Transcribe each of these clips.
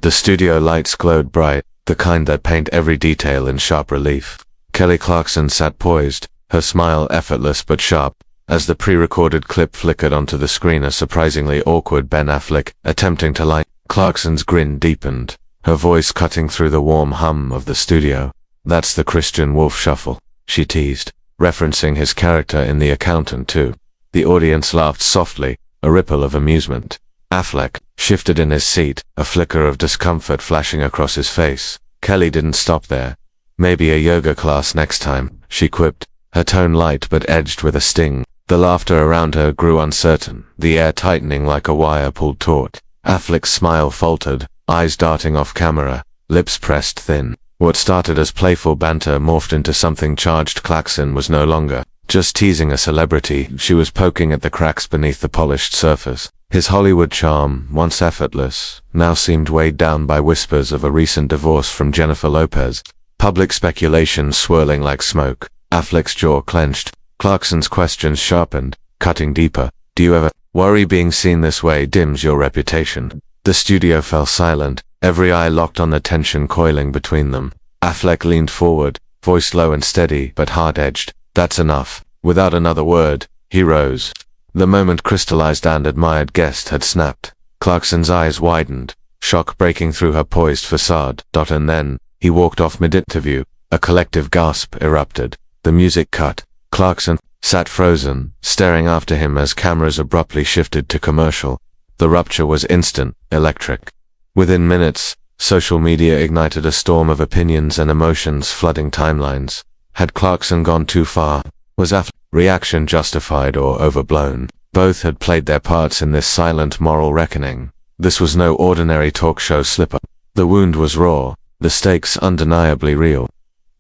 The studio lights glowed bright, the kind that paint every detail in sharp relief. Kelly Clarkson sat poised, her smile effortless but sharp, as the pre-recorded clip flickered onto the screen. A surprisingly awkward Ben Affleck, attempting to lie. Clarkson's grin deepened, her voice cutting through the warm hum of the studio. "That's the Christian Wolf Shuffle," she teased, referencing his character in The Accountant too. The audience laughed softly, a ripple of amusement. Affleck shifted in his seat, a flicker of discomfort flashing across his face. Kelly didn't stop there. "Maybe a yoga class next time," she quipped, her tone light but edged with a sting. The laughter around her grew uncertain, the air tightening like a wire pulled taut. Affleck's smile faltered, eyes darting off camera, lips pressed thin. What started as playful banter morphed into something charged. Clarkson was no longer just teasing a celebrity, she was poking at the cracks beneath the polished surface. His Hollywood charm, once effortless, now seemed weighed down by whispers of a recent divorce from Jennifer Lopez. Public speculation swirling like smoke. Affleck's jaw clenched. Clarkson's questions sharpened, cutting deeper. "Do you ever worry being seen this way dims your reputation?" The studio fell silent, every eye locked on the tension coiling between them. Affleck leaned forward, voice low and steady but hard-edged. "That's enough." Without another word, he rose. The moment crystallized and admired guest had snapped. Clarkson's eyes widened, shock breaking through her poised facade. And then, he walked off mid-interview. A collective gasp erupted. The music cut. Clarkson sat frozen, staring after him as cameras abruptly shifted to commercial. The rupture was instant, electric. Within minutes, social media ignited a storm of opinions and emotions flooding timelines. Had Clarkson gone too far? Was Affleck's reaction justified or overblown? Both had played their parts in this silent moral reckoning. This was no ordinary talk show slip-up. The wound was raw, the stakes undeniably real.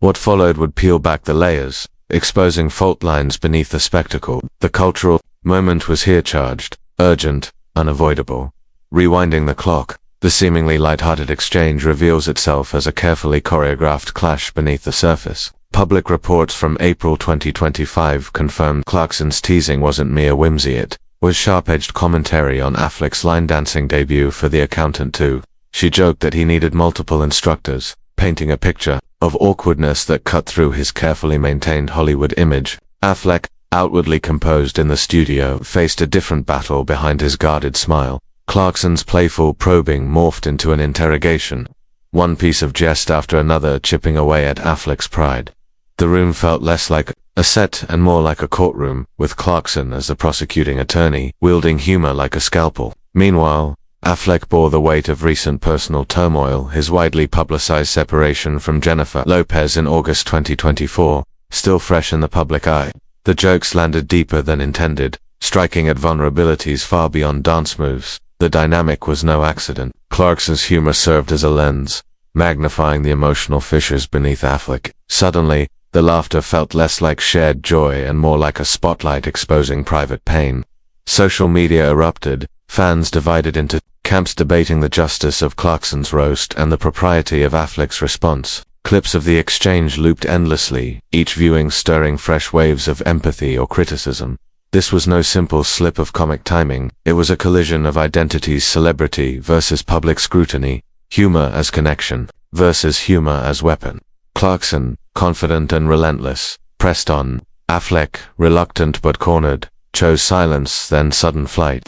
What followed would peel back the layers, exposing fault lines beneath the spectacle. The cultural moment was here, charged, urgent, unavoidable. Rewinding the clock, the seemingly light-hearted exchange reveals itself as a carefully choreographed clash beneath the surface. Public reports from April 2025 confirmed Clarkson's teasing wasn't mere whimsy, it was sharp-edged commentary on Affleck's line-dancing debut for The Accountant too. She joked that he needed multiple instructors, painting a picture of awkwardness that cut through his carefully maintained Hollywood image. Affleck, outwardly composed in the studio, faced a different battle behind his guarded smile. Clarkson's playful probing morphed into an interrogation, one piece of jest after another chipping away at Affleck's pride. The room felt less like a set and more like a courtroom, with Clarkson as the prosecuting attorney, wielding humor like a scalpel. Meanwhile, Affleck bore the weight of recent personal turmoil, his widely publicized separation from Jennifer Lopez in August 2024, still fresh in the public eye. The jokes landed deeper than intended, striking at vulnerabilities far beyond dance moves. The dynamic was no accident. Clarkson's humor served as a lens, magnifying the emotional fissures beneath Affleck. Suddenly, the laughter felt less like shared joy and more like a spotlight exposing private pain. Social media erupted, fans divided into camps debating the justice of Clarkson's roast and the propriety of Affleck's response. Clips of the exchange looped endlessly, each viewing stirring fresh waves of empathy or criticism. This was no simple slip of comic timing, it was a collision of identities: celebrity versus public scrutiny, humor as connection versus humor as weapon. Clarkson, confident and relentless, pressed on. Affleck, reluctant but cornered, chose silence then sudden flight.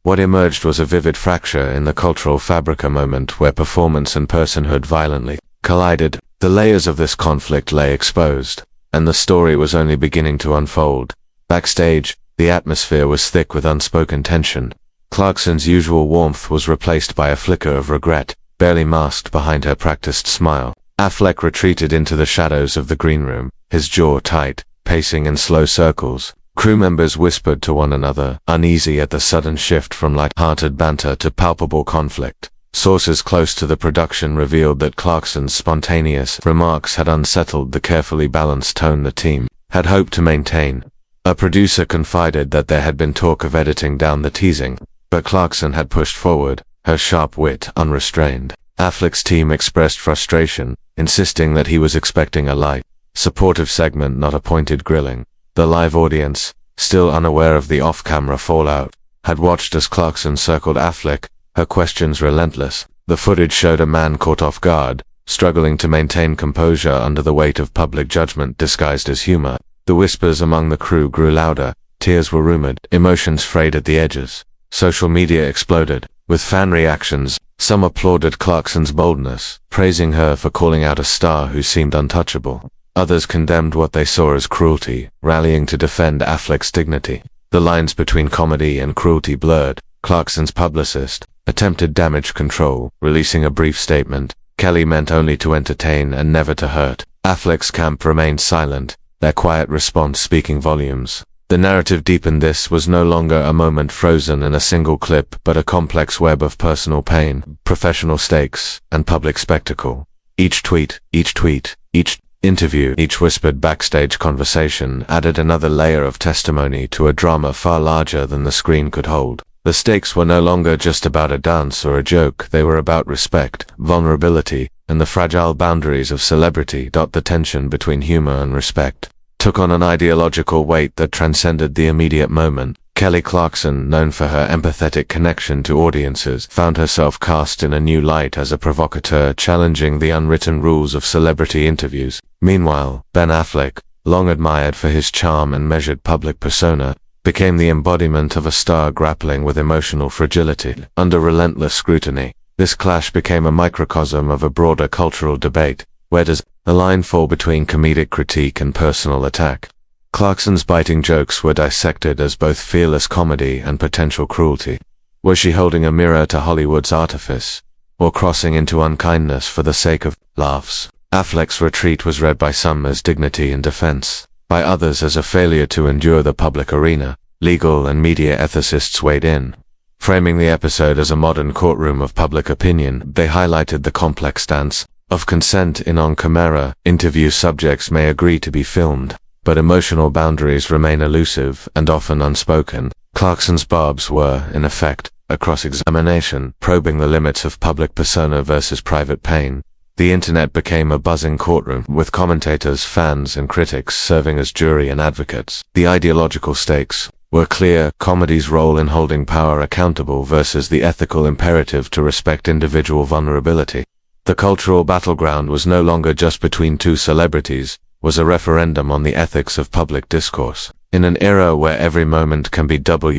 What emerged was a vivid fracture in the cultural fabric, a moment where performance and personhood violently collided. The layers of this conflict lay exposed, and the story was only beginning to unfold. Backstage, the atmosphere was thick with unspoken tension. Clarkson's usual warmth was replaced by a flicker of regret, barely masked behind her practiced smile. Affleck retreated into the shadows of the green room, his jaw tight, pacing in slow circles. Crew members whispered to one another, uneasy at the sudden shift from light-hearted banter to palpable conflict. Sources close to the production revealed that Clarkson's spontaneous remarks had unsettled the carefully balanced tone the team had hoped to maintain. A producer confided that there had been talk of editing down the teasing, but Clarkson had pushed forward, her sharp wit unrestrained. Affleck's team expressed frustration, insisting that he was expecting a light, supportive segment, not a pointed grilling. The live audience, still unaware of the off-camera fallout, had watched as Clarkson circled Affleck, her questions relentless. The footage showed a man caught off guard, struggling to maintain composure under the weight of public judgment disguised as humor. The whispers among the crew grew louder, tears were rumored, emotions frayed at the edges. Social media exploded, with fan reactions. Some applauded Clarkson's boldness, praising her for calling out a star who seemed untouchable. Others condemned what they saw as cruelty, rallying to defend Affleck's dignity. The lines between comedy and cruelty blurred. Clarkson's publicist attempted damage control, releasing a brief statement. Kelly meant only to entertain and never to hurt. Affleck's camp remained silent, their quiet response speaking volumes. The narrative deepened. This was no longer a moment frozen in a single clip, but a complex web of personal pain, professional stakes, and public spectacle. Each tweet, each interview, each whispered backstage conversation added another layer of testimony to a drama far larger than the screen could hold. The stakes were no longer just about a dance or a joke, they were about respect, vulnerability, and the fragile boundaries of celebrity. The tension between humor and respect took on an ideological weight that transcended the immediate moment. Kelly Clarkson, known for her empathetic connection to audiences, found herself cast in a new light as a provocateur challenging the unwritten rules of celebrity interviews. Meanwhile, Ben Affleck, long admired for his charm and measured public persona, became the embodiment of a star grappling with emotional fragility. Under relentless scrutiny, this clash became a microcosm of a broader cultural debate. Where does the line fall between comedic critique and personal attack? Clarkson's biting jokes were dissected as both fearless comedy and potential cruelty. Was she holding a mirror to Hollywood's artifice, or crossing into unkindness for the sake of laughs? Affleck's retreat was read by some as dignity and defense, by others as a failure to endure the public arena. Legal and media ethicists weighed in. Framing the episode as a modern courtroom of public opinion, they highlighted the complex stance of consent in on-camera. Interview subjects may agree to be filmed, but emotional boundaries remain elusive and often unspoken. Clarkson's barbs were, in effect, a cross-examination, probing the limits of public persona versus private pain. The internet became a buzzing courtroom, with commentators, fans, and critics serving as jury and advocates. The ideological stakes were clear: comedy's role in holding power accountable versus the ethical imperative to respect individual vulnerability. The cultural battleground was no longer just between two celebrities, was a referendum on the ethics of public discourse. In an era where every moment can be weaponized,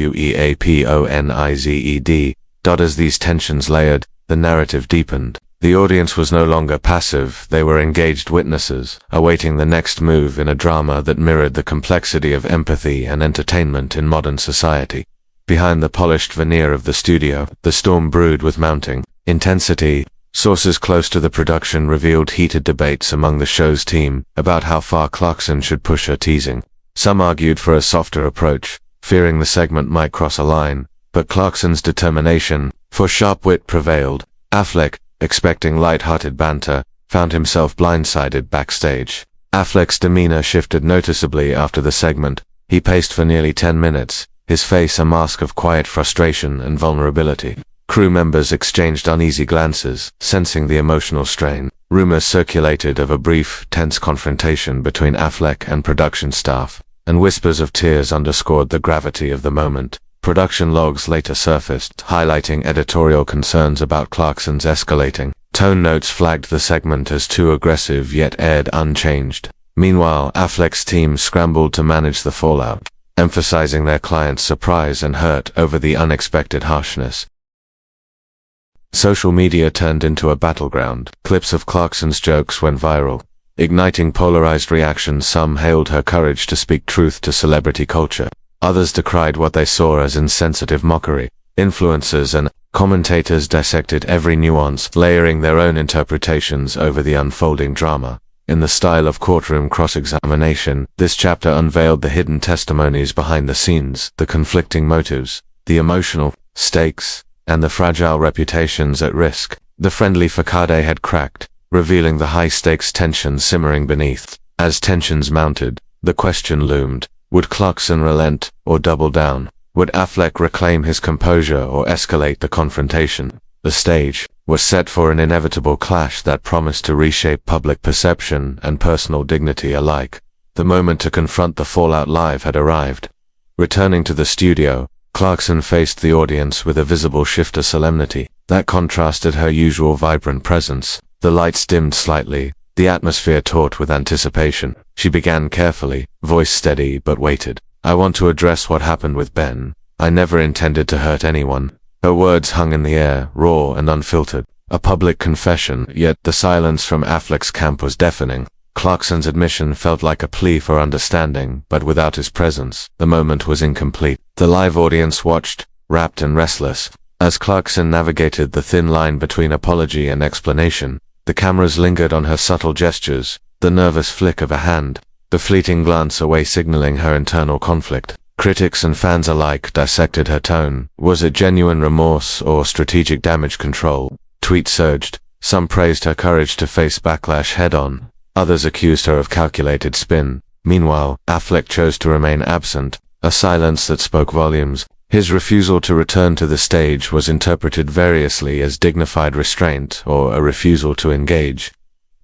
as these tensions layered, the narrative deepened. The audience was no longer passive, they were engaged witnesses, awaiting the next move in a drama that mirrored the complexity of empathy and entertainment in modern society. Behind the polished veneer of the studio, the storm brewed with mounting intensity. Sources close to the production revealed heated debates among the show's team about how far Clarkson should push her teasing. Some argued for a softer approach, fearing the segment might cross a line, but Clarkson's determination for sharp wit prevailed. Affleck, expecting light-hearted banter, found himself blindsided backstage. Affleck's demeanor shifted noticeably after the segment. He paced for nearly 10 minutes, his face a mask of quiet frustration and vulnerability. Crew members exchanged uneasy glances, sensing the emotional strain. Rumors circulated of a brief, tense confrontation between Affleck and production staff, and whispers of tears underscored the gravity of the moment. Production logs later surfaced, highlighting editorial concerns about Clarkson's escalating tone. Notes flagged the segment as too aggressive yet aired unchanged. Meanwhile, Affleck's team scrambled to manage the fallout, emphasizing their client's surprise and hurt over the unexpected harshness. Social media turned into a battleground. Clips of Clarkson's jokes went viral, igniting polarized reactions. Some hailed her courage to speak truth to celebrity culture. Others decried what they saw as insensitive mockery. Influencers and commentators dissected every nuance, layering their own interpretations over the unfolding drama. In the style of courtroom cross-examination, this chapter unveiled the hidden testimonies behind the scenes, the conflicting motives, the emotional stakes, and the fragile reputations at risk. The friendly facade had cracked, revealing the high-stakes tension simmering beneath. As tensions mounted, the question loomed: would Clarkson relent or double down? Would Affleck reclaim his composure or escalate the confrontation? The stage was set for an inevitable clash that promised to reshape public perception and personal dignity alike. The moment to confront the fallout live had arrived. Returning to the studio, Clarkson faced the audience with a visible shift of solemnity. that contrasted her usual vibrant presence. The lights dimmed slightly, the atmosphere taut with anticipation. She began carefully, voice steady, but waited. "I want to address what happened with Ben. I never intended to hurt anyone." Her words hung in the air, raw and unfiltered. A public confession, yet the silence from Affleck's camp was deafening. Clarkson's admission felt like a plea for understanding, but without his presence, the moment was incomplete. The live audience watched, rapt and restless. As Clarkson navigated the thin line between apology and explanation, the cameras lingered on her subtle gestures, the nervous flick of a hand, the fleeting glance away signaling her internal conflict. Critics and fans alike dissected her tone. Was it genuine remorse or strategic damage control? Tweets surged. Some praised her courage to face backlash head-on. Others accused her of calculated spin. Meanwhile, Affleck chose to remain absent, a silence that spoke volumes. His refusal to return to the stage was interpreted variously as dignified restraint or a refusal to engage.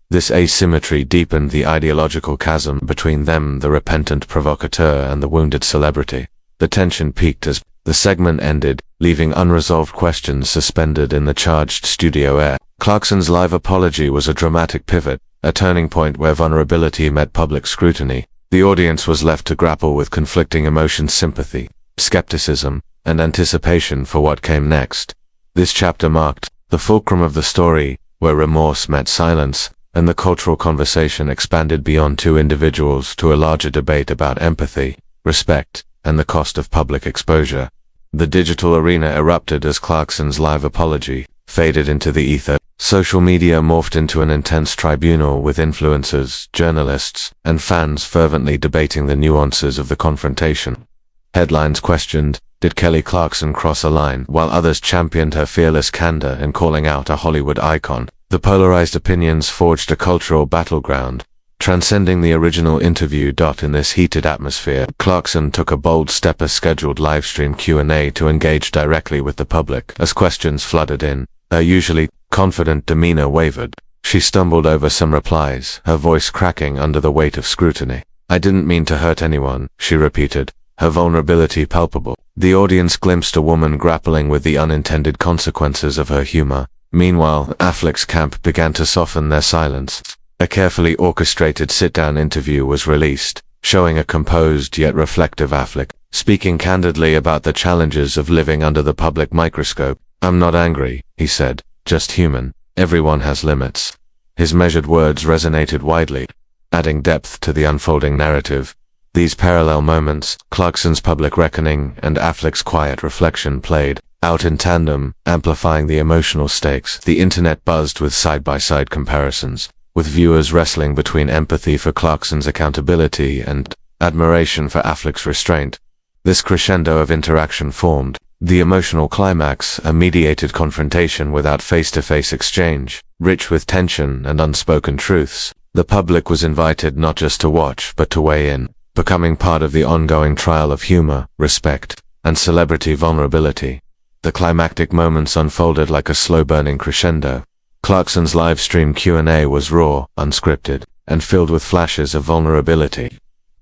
This asymmetry deepened the ideological chasm between them, the repentant provocateur and the wounded celebrity. The tension peaked as the segment ended, leaving unresolved questions suspended in the charged studio air. Clarkson's live apology was a dramatic pivot, a turning point where vulnerability met public scrutiny. The audience was left to grapple with conflicting emotions: sympathy, skepticism, and anticipation for what came next. This chapter marked the fulcrum of the story, where remorse met silence, and the cultural conversation expanded beyond two individuals to a larger debate about empathy, respect, and the cost of public exposure. The digital arena erupted as Clarkson's live apology faded into the ether. Social media morphed into an intense tribunal with influencers, journalists, and fans fervently debating the nuances of the confrontation. Headlines questioned, did Kelly Clarkson cross a line, while others championed her fearless candor in calling out a Hollywood icon. The polarized opinions forged a cultural battleground, transcending the original interview. In this heated atmosphere, Clarkson took a bold step: a scheduled livestream Q&A to engage directly with the public. As questions flooded in, her usually confident demeanor wavered. She stumbled over some replies, her voice cracking under the weight of scrutiny. "I didn't mean to hurt anyone," she repeated, her vulnerability palpable. The audience glimpsed a woman grappling with the unintended consequences of her humor. Meanwhile, Affleck's camp began to soften their silence. A carefully orchestrated sit-down interview was released, showing a composed yet reflective Affleck, speaking candidly about the challenges of living under the public microscope. "I'm not angry," he said, "just human. Everyone has limits." His measured words resonated widely, adding depth to the unfolding narrative. These parallel moments, Clarkson's public reckoning and Affleck's quiet reflection, played out in tandem, amplifying the emotional stakes. The internet buzzed with side-by-side comparisons, with viewers wrestling between empathy for Clarkson's accountability and admiration for Affleck's restraint. This crescendo of interaction formed the emotional climax, a mediated confrontation without face-to-face exchange, rich with tension and unspoken truths. The public was invited not just to watch, but to weigh in, becoming part of the ongoing trial of humor, respect, and celebrity vulnerability. The climactic moments unfolded like a slow-burning crescendo. Clarkson's live-stream Q&A was raw, unscripted, and filled with flashes of vulnerability.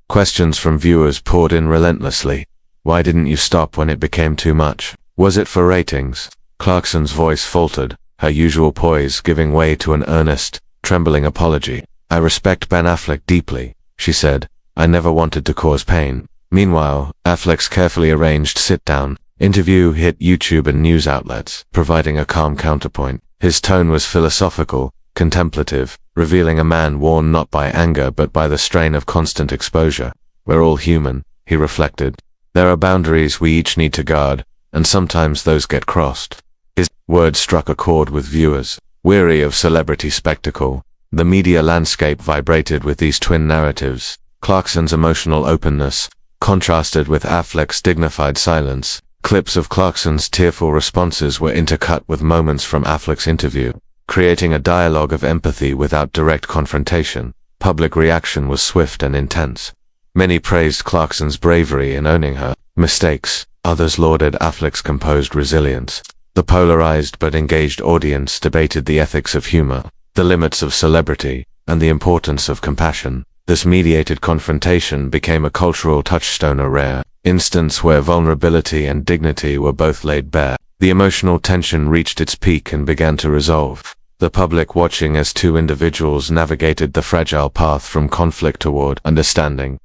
Questions from viewers poured in relentlessly. Why didn't you stop when it became too much? Was it for ratings? Clarkson's voice faltered, her usual poise giving way to an earnest, trembling apology. "I respect Ben Affleck deeply," she said. "I never wanted to cause pain." Meanwhile, Affleck's carefully arranged sit-down interview hit YouTube and news outlets, providing a calm counterpoint. His tone was philosophical, contemplative, revealing a man worn not by anger but by the strain of constant exposure. "We're all human," he reflected. "There are boundaries we each need to guard, and sometimes those get crossed." His words struck a chord with viewers. Weary of celebrity spectacle, the media landscape vibrated with these twin narratives. Clarkson's emotional openness contrasted with Affleck's dignified silence. Clips of Clarkson's tearful responses were intercut with moments from Affleck's interview, creating a dialogue of empathy without direct confrontation. Public reaction was swift and intense. Many praised Clarkson's bravery in owning her mistakes. Others lauded Affleck's composed resilience. The polarized but engaged audience debated the ethics of humor, the limits of celebrity, and the importance of compassion. This mediated confrontation became a cultural touchstone, a rare instance where vulnerability and dignity were both laid bare. The emotional tension reached its peak and began to resolve, the public watching as two individuals navigated the fragile path from conflict toward understanding.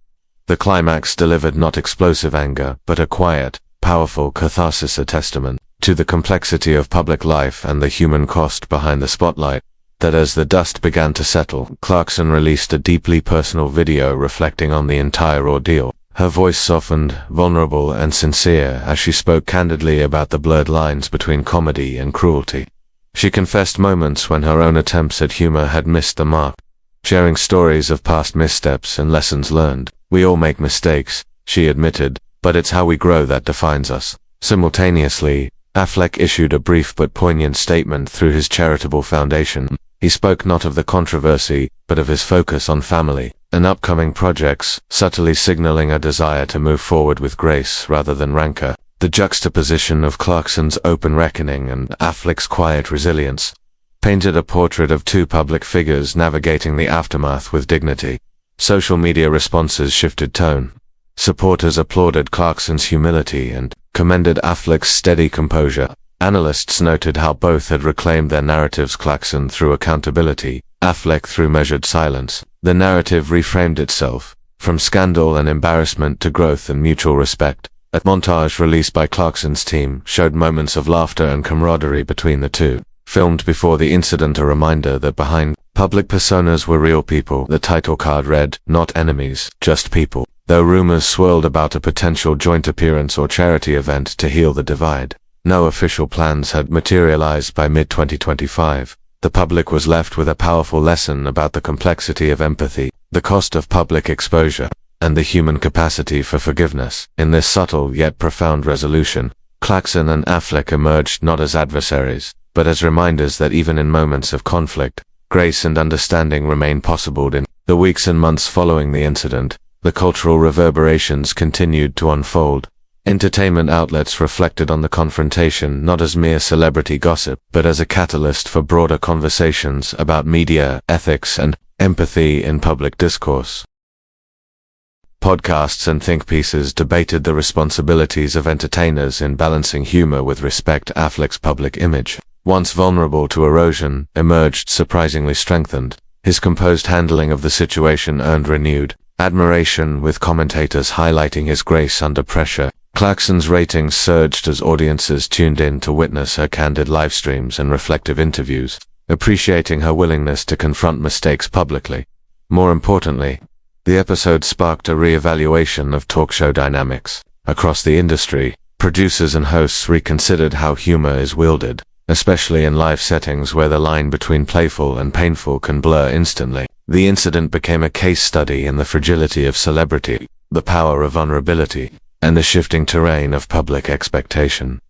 The climax delivered not explosive anger, but a quiet, powerful catharsis, a testament to the complexity of public life and the human cost behind the spotlight. That as the dust began to settle, Clarkson released a deeply personal video reflecting on the entire ordeal. Her voice softened, vulnerable and sincere as she spoke candidly about the blurred lines between comedy and cruelty. She confessed moments when her own attempts at humor had missed the mark, sharing stories of past missteps and lessons learned. "We all make mistakes," she admitted, "but it's how we grow that defines us." Simultaneously, Affleck issued a brief but poignant statement through his charitable foundation. He spoke not of the controversy, but of his focus on family and upcoming projects, subtly signaling a desire to move forward with grace rather than rancor. The juxtaposition of Clarkson's open reckoning and Affleck's quiet resilience painted a portrait of two public figures navigating the aftermath with dignity. Social media responses shifted tone. Supporters applauded Clarkson's humility and commended Affleck's steady composure. Analysts noted how both had reclaimed their narratives, Clarkson through accountability, Affleck through measured silence. The narrative reframed itself, from scandal and embarrassment to growth and mutual respect. A montage released by Clarkson's team showed moments of laughter and camaraderie between the two, filmed before the incident, a reminder that behind public personas were real people. The title card read, "Not enemies, just people." Though rumors swirled about a potential joint appearance or charity event to heal the divide, no official plans had materialized by mid-2025. The public was left with a powerful lesson about the complexity of empathy, the cost of public exposure, and the human capacity for forgiveness. In this subtle yet profound resolution, Clarkson and Affleck emerged not as adversaries, but as reminders that even in moments of conflict, grace and understanding remain possible. In the weeks and months following the incident, the cultural reverberations continued to unfold. Entertainment outlets reflected on the confrontation not as mere celebrity gossip, but as a catalyst for broader conversations about media, ethics, and empathy in public discourse. Podcasts and think pieces debated the responsibilities of entertainers in balancing humor with respect. Affleck's public image, once vulnerable to erosion, emerged surprisingly strengthened. His composed handling of the situation earned renewed admiration, with commentators highlighting his grace under pressure. Clarkson's ratings surged as audiences tuned in to witness her candid live streams and reflective interviews, appreciating her willingness to confront mistakes publicly. More importantly, the episode sparked a re-evaluation of talk show dynamics. Across the industry, producers and hosts reconsidered how humor is wielded, especially in live settings where the line between playful and painful can blur instantly. The incident became a case study in the fragility of celebrity, the power of vulnerability, and the shifting terrain of public expectation.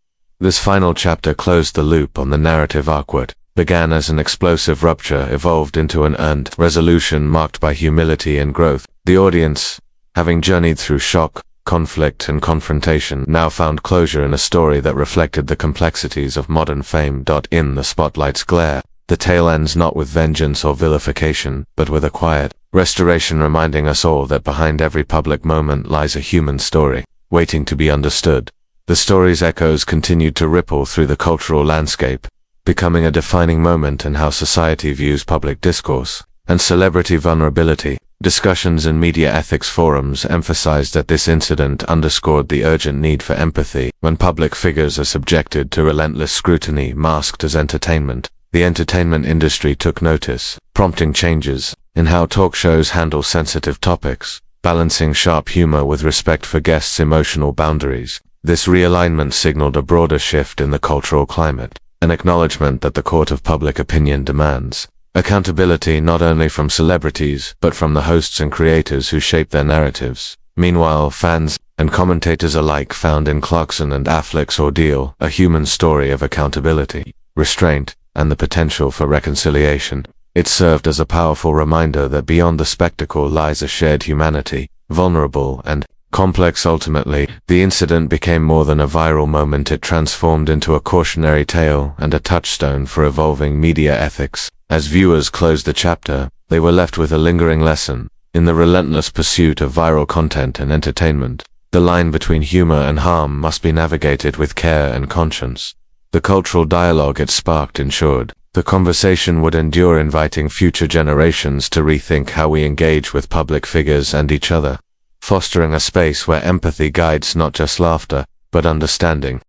This final chapter closed the loop on the narrative arc. What began as an explosive rupture evolved into an earned resolution marked by humility and growth. The audience, having journeyed through shock, conflict, and confrontation, now found closure in a story that reflected the complexities of modern fame. In the spotlight's glare, the tale ends not with vengeance or vilification, but with a quiet restoration, reminding us all that behind every public moment lies a human story, waiting to be understood. The story's echoes continued to ripple through the cultural landscape, becoming a defining moment in how society views public discourse and celebrity vulnerability. Discussions in media ethics forums emphasized that this incident underscored the urgent need for empathy. When public figures are subjected to relentless scrutiny masked as entertainment, the entertainment industry took notice, prompting changes in how talk shows handle sensitive topics, balancing sharp humor with respect for guests' emotional boundaries. This realignment signaled a broader shift in the cultural climate, an acknowledgement that the court of public opinion demands accountability not only from celebrities, but from the hosts and creators who shape their narratives. Meanwhile, fans and commentators alike found in Clarkson and Affleck's ordeal a human story of accountability, restraint, and the potential for reconciliation. It served as a powerful reminder that beyond the spectacle lies a shared humanity, vulnerable and complex. Ultimately, the incident became more than a viral moment. It transformed into a cautionary tale and a touchstone for evolving media ethics. As viewers closed the chapter, they were left with a lingering lesson. In the relentless pursuit of viral content and entertainment, the line between humor and harm must be navigated with care and conscience. The cultural dialogue it sparked ensured the conversation would endure, inviting future generations to rethink how we engage with public figures and each other, fostering a space where empathy guides not just laughter, but understanding.